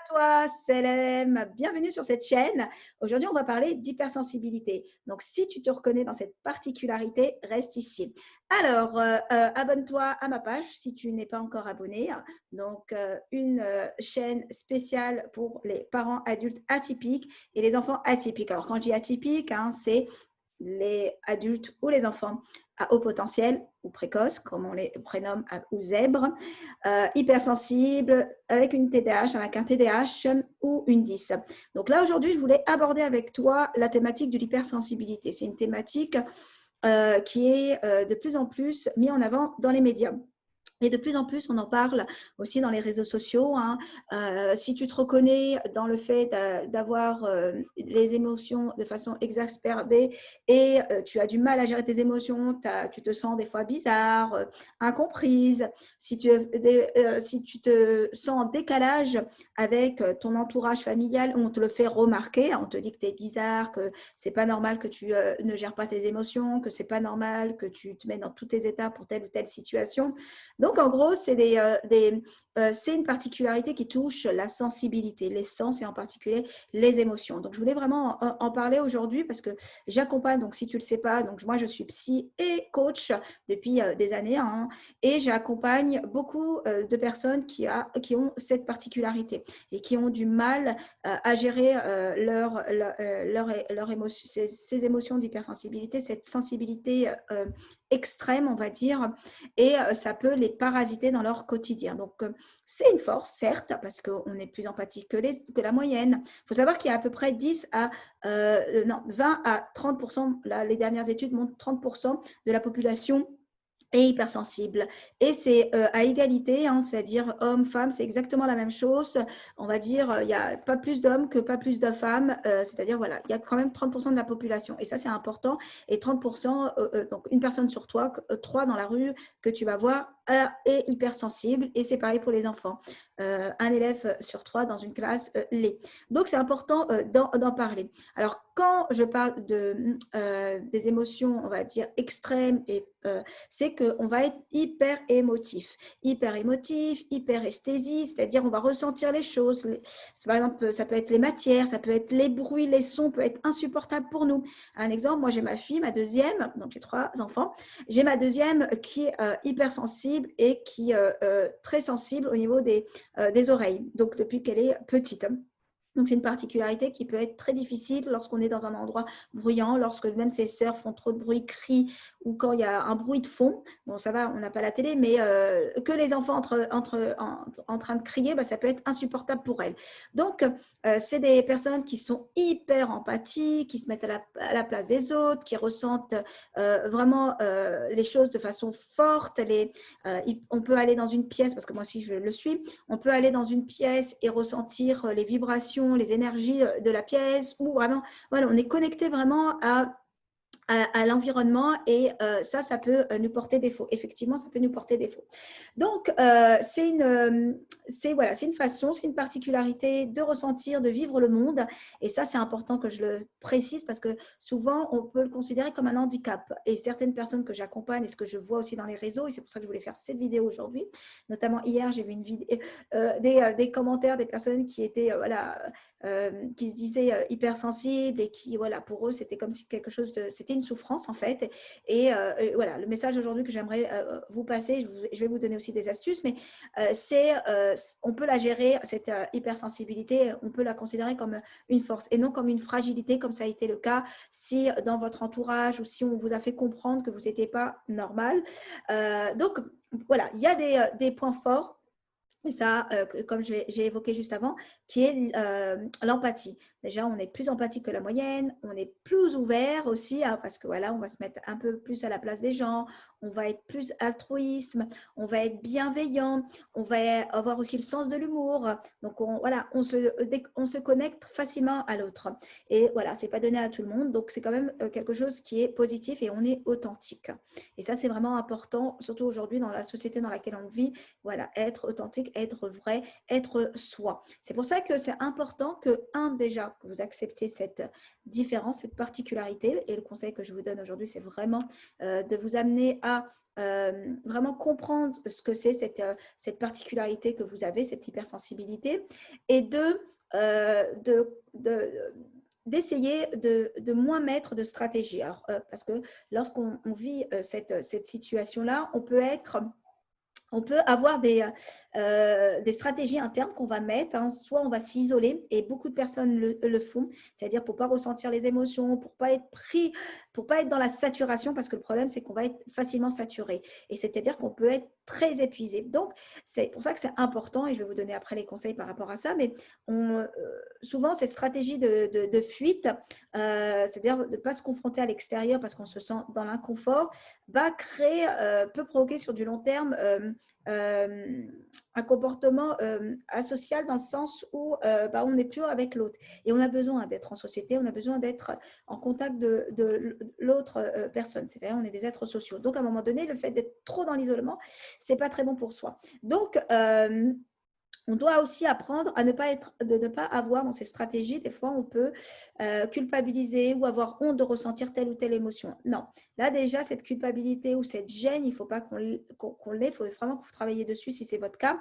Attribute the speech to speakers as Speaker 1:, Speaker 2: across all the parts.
Speaker 1: toi, c'est LM. Bienvenue sur cette chaîne. Aujourd'hui, on va parler d'hypersensibilité. Donc, si tu te reconnais dans cette particularité, reste ici. Alors, abonne-toi à ma page si tu n'es pas encore abonné. Donc, une chaîne spéciale pour les parents adultes atypiques et les enfants atypiques. Alors, quand je dis atypique, c'est les adultes ou les enfants à haut potentiel ou précoces, comme on les prénomme, ou zèbres, hypersensibles, avec une TDAH, avec un TDAH ou une 10. Donc là, aujourd'hui, je voulais aborder avec toi la thématique de l'hypersensibilité. C'est une thématique qui est de plus en plus mise en avant dans les médias. Et de plus en plus, on en parle aussi dans les réseaux sociaux. Si tu te reconnais dans le fait d'avoir les émotions de façon exacerbée et tu as du mal à gérer tes émotions, tu te sens des fois bizarre, incomprise, si tu te sens en décalage avec ton entourage familial, on te le fait remarquer, on te dit que tu es bizarre, que c'est pas normal que tu ne gères pas tes émotions, que c'est pas normal que tu te mets dans tous tes états pour telle ou telle situation. Donc, en gros, c'est une particularité qui touche la sensibilité, les sens et en particulier les émotions. Donc, je voulais vraiment en parler aujourd'hui parce que j'accompagne, donc si tu ne le sais pas, donc moi, je suis psy et coach depuis des années et j'accompagne beaucoup de personnes qui ont cette particularité et qui ont du mal à gérer ces émotions d'hypersensibilité, cette sensibilité extrême, on va dire, et ça peut les parasiter dans leur quotidien. Donc, c'est une force, certes, parce qu'on est plus empathique que la moyenne. Il faut savoir qu'il y a à peu près 20 à 30%, là, les dernières études montrent 30% de la population est hypersensible. Et c'est à égalité, c'est-à-dire hommes, femmes, c'est exactement la même chose. On va dire, il n'y a pas plus d'hommes que pas plus de femmes. C'est-à-dire, voilà, il y a quand même 30% de la population. Et ça, c'est important. Et 30%, donc une personne sur trois dans la rue que tu vas voir est hypersensible. Et c'est pareil pour les enfants. Un élève sur trois dans une classe l'est. Donc, c'est important d'en parler. Alors, quand je parle des émotions, on va dire, extrêmes, c'est qu'on va être hyper émotif, hyper esthésie, c'est-à-dire on va ressentir les choses. Par exemple, ça peut être les matières, ça peut être les bruits, les sons, peut être insupportable pour nous. Un exemple, moi j'ai ma fille, ma deuxième, donc j'ai 3 enfants, j'ai ma deuxième qui est hypersensible et qui est très sensible au niveau des oreilles, donc depuis qu'elle est petite. Donc, c'est une particularité qui peut être très difficile lorsqu'on est dans un endroit bruyant, lorsque même ses sœurs font trop de bruit, crient, ou quand il y a un bruit de fond. Bon, ça va, on n'a pas la télé, mais que les enfants en train de crier, ça peut être insupportable pour elles. Donc, c'est des personnes qui sont hyper empathiques, qui se mettent à la place des autres, qui ressentent vraiment les choses de façon forte. On peut aller dans une pièce, parce que moi aussi je le suis, on peut aller dans une pièce et ressentir les vibrations, les énergies de la pièce, ou vraiment, voilà, on est connecté vraiment à l'environnement et ça peut nous porter défaut. Effectivement, ça peut nous porter défaut. Donc, c'est une façon, c'est une particularité de ressentir, de vivre le monde. Et ça, c'est important que je le précise parce que souvent, on peut le considérer comme un handicap. Et certaines personnes que j'accompagne et ce que je vois aussi dans les réseaux, et c'est pour ça que je voulais faire cette vidéo aujourd'hui, notamment hier, j'ai vu une vidéo, des commentaires des personnes qui étaient, qui se disaient hypersensibles et qui, voilà, pour eux, c'était comme si quelque chose c'était une souffrance en fait. Et voilà, le message aujourd'hui que j'aimerais vous passer, je vais vous donner aussi des astuces, mais on peut la gérer, cette hypersensibilité, on peut la considérer comme une force et non comme une fragilité, comme ça a été le cas si dans votre entourage ou si on vous a fait comprendre que vous n'étiez pas normal. Donc, voilà, il y a des points forts. Et ça, comme j'ai évoqué juste avant, qui est l'empathie. Déjà, on est plus empathique que la moyenne, on est plus ouvert aussi, parce que voilà, on va se mettre un peu plus à la place des gens, on va être plus altruisme, on va être bienveillant, on va avoir aussi le sens de l'humour. Donc, on se connecte facilement à l'autre. Et voilà, c'est pas donné à tout le monde, donc c'est quand même quelque chose qui est positif et on est authentique. Et ça, c'est vraiment important, surtout aujourd'hui dans la société dans laquelle on vit. Voilà, être authentique authentique, être vrai, être soi. C'est pour ça que c'est important que, déjà, que vous acceptez cette différence, cette particularité. Et le conseil que je vous donne aujourd'hui, c'est vraiment de vous amener à vraiment comprendre ce que c'est cette particularité que vous avez, cette hypersensibilité, et d'essayer de moins mettre de stratégie. Alors, parce que lorsqu'on vit cette situation-là, on peut avoir des stratégies internes qu'on va mettre, hein. Soit on va s'isoler, et beaucoup de personnes le font, c'est-à-dire pour ne pas ressentir les émotions, pour ne pas être dans la saturation, parce que le problème, c'est qu'on va être facilement saturé. Et c'est-à-dire qu'on peut être très épuisé. Donc, c'est pour ça que c'est important, et je vais vous donner après les conseils par rapport à ça, mais souvent, cette stratégie de fuite, c'est-à-dire de ne pas se confronter à l'extérieur parce qu'on se sent dans l'inconfort, peut provoquer sur du long terme un comportement asocial, dans le sens où on n'est plus avec l'autre. Et on a besoin d'être en société, on a besoin d'être en contact de l'autre personne. C'est-à-dire, on est des êtres sociaux. Donc, à un moment donné, le fait d'être trop dans l'isolement, ce n'est pas très bon pour soi. Donc, on doit aussi apprendre à ne pas avoir dans ces stratégies, des fois on peut culpabiliser ou avoir honte de ressentir telle ou telle émotion. Non, là déjà, cette culpabilité ou cette gêne, il ne faut pas qu'on l'ait, il faut vraiment que vous travaillez dessus si c'est votre cas,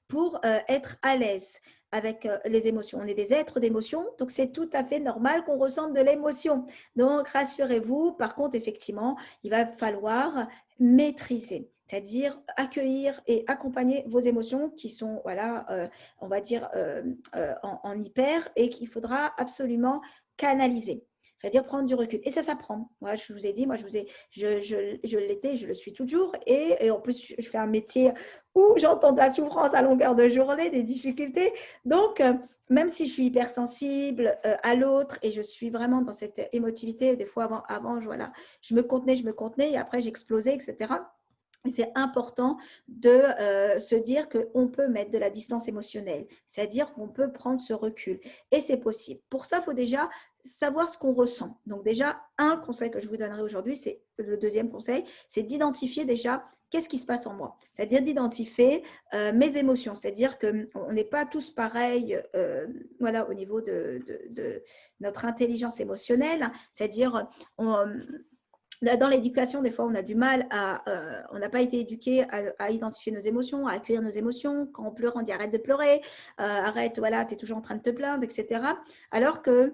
Speaker 1: pour être à l'aise avec les émotions. On est des êtres d'émotion, donc c'est tout à fait normal qu'on ressente de l'émotion. Donc rassurez-vous, par contre, effectivement, il va falloir maîtriser, c'est-à-dire accueillir et accompagner vos émotions qui sont, voilà, on va dire, en hyper, et qu'il faudra absolument canaliser. C'est-à-dire prendre du recul. Et ça s'apprend. Moi, je vous ai dit, je l'étais, je le suis toujours. Et en plus, je fais un métier où j'entends de la souffrance à longueur de journée, des difficultés. Donc, même si je suis hypersensible à l'autre, et je suis vraiment dans cette émotivité, des fois avant je me contenais, et après j'explosais, etc. C'est important de se dire qu'on peut mettre de la distance émotionnelle, c'est-à-dire qu'on peut prendre ce recul, et c'est possible. Pour ça, il faut déjà savoir ce qu'on ressent. Donc déjà, un conseil que je vous donnerai aujourd'hui, c'est le deuxième conseil, c'est d'identifier déjà qu'est-ce qui se passe en moi, c'est-à-dire d'identifier mes émotions, c'est-à-dire qu'on n'est pas tous pareils voilà, au niveau de notre intelligence émotionnelle, c'est-à-dire dans l'éducation, des fois, on a du mal on n'a pas été éduqué à identifier nos émotions, à accueillir nos émotions. Quand on pleure, on dit arrête de pleurer, arrête, voilà, tu es toujours en train de te plaindre, etc. Alors que,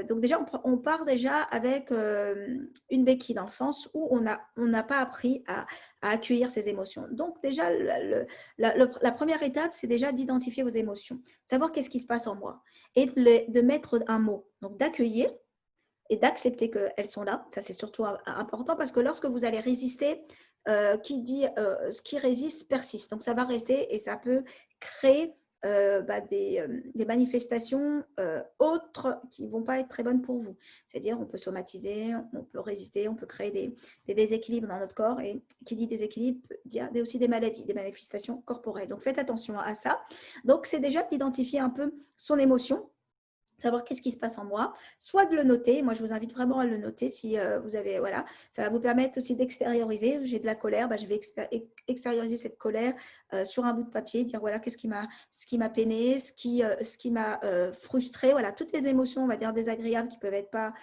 Speaker 1: donc déjà, on part déjà avec une béquille, dans le sens où on n'a pas appris à accueillir ses émotions. Donc déjà, la première étape, c'est déjà d'identifier vos émotions, savoir qu'est-ce qui se passe en moi, et de mettre un mot, donc d'accueillir et d'accepter qu'elles sont là. Ça, c'est surtout important, parce que lorsque vous allez résister, qui dit ce qui résiste persiste. Donc, ça va rester, et ça peut créer des manifestations autres qui ne vont pas être très bonnes pour vous. C'est-à-dire, on peut somatiser, on peut résister, on peut créer des déséquilibres dans notre corps. Et qui dit déséquilibre, dit aussi des maladies, des manifestations corporelles. Donc, faites attention à ça. Donc, c'est déjà d'identifier un peu son émotion, savoir qu'est-ce qui se passe en moi, soit de le noter. Moi, je vous invite vraiment à le noter si vous avez, voilà, ça va vous permettre aussi d'extérioriser. J'ai de la colère, je vais extérioriser cette colère sur un bout de papier, dire voilà, ce qui m'a peiné, ce qui m'a frustré, voilà, toutes les émotions, on va dire, désagréables qui peuvent être pas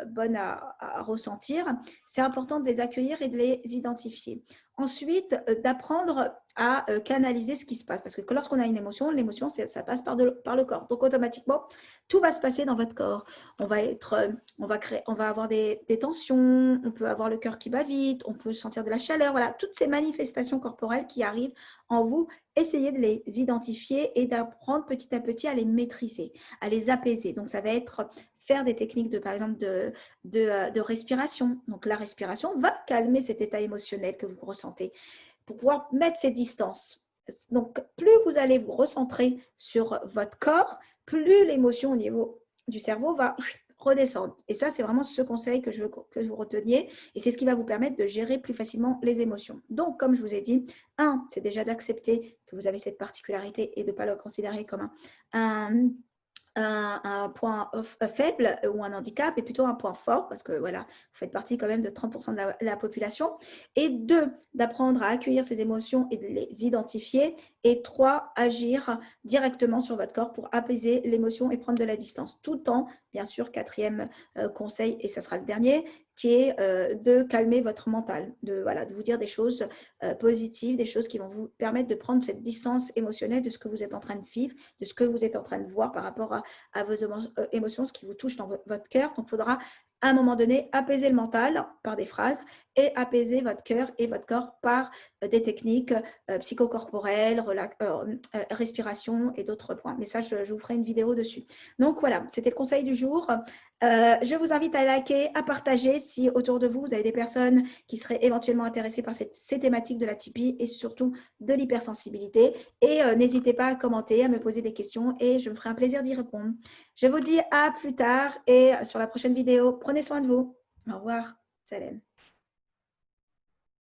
Speaker 1: bonnes à ressentir. C'est important de les accueillir et de les identifier. Ensuite, d'apprendre à canaliser ce qui se passe. Parce que lorsqu'on a une émotion, l'émotion, ça passe par le corps. Donc, automatiquement, tout va se passer dans votre corps. On va avoir des tensions, on peut avoir le cœur qui bat vite, on peut sentir de la chaleur. Voilà, toutes ces manifestations corporelles qui arrivent en vous, essayez de les identifier et d'apprendre petit à petit à les maîtriser, à les apaiser. Donc, ça va être faire des techniques par exemple, de respiration. Donc, la respiration va calmer cet état émotionnel que vous ressentez pour pouvoir mettre ces distances. Donc, plus vous allez vous recentrer sur votre corps, plus l'émotion au niveau du cerveau va redescendre. Et ça, c'est vraiment ce conseil que je veux que vous reteniez. Et c'est ce qui va vous permettre de gérer plus facilement les émotions. Donc, comme je vous ai dit, c'est déjà d'accepter que vous avez cette particularité et de ne pas le considérer comme un point faible ou un handicap et plutôt un point fort parce que voilà, vous faites partie quand même de 30% de la population. Et 2, d'apprendre à accueillir ces émotions et de les identifier. Et 3, agir directement sur votre corps pour apaiser l'émotion et prendre de la distance. Tout en, bien sûr, 4e conseil, et ce sera le dernier, qui est de calmer votre mental, de vous dire des choses positives, des choses qui vont vous permettre de prendre cette distance émotionnelle de ce que vous êtes en train de vivre, de ce que vous êtes en train de voir par rapport à vos émotions, ce qui vous touche dans votre cœur. Donc, il faudra à un moment donné apaiser le mental par des phrases et apaiser votre cœur et votre corps par des techniques psychocorporelles, respiration et d'autres points. Mais ça, je vous ferai une vidéo dessus. Donc voilà, c'était le conseil du jour. Je vous invite à liker, à partager si autour de vous, vous avez des personnes qui seraient éventuellement intéressées par ces thématiques de la typie et surtout de l'hypersensibilité. Et n'hésitez pas à commenter, à me poser des questions et je me ferai un plaisir d'y répondre. Je vous dis à plus tard et sur la prochaine vidéo. Prenez soin de vous. Au revoir. Salam.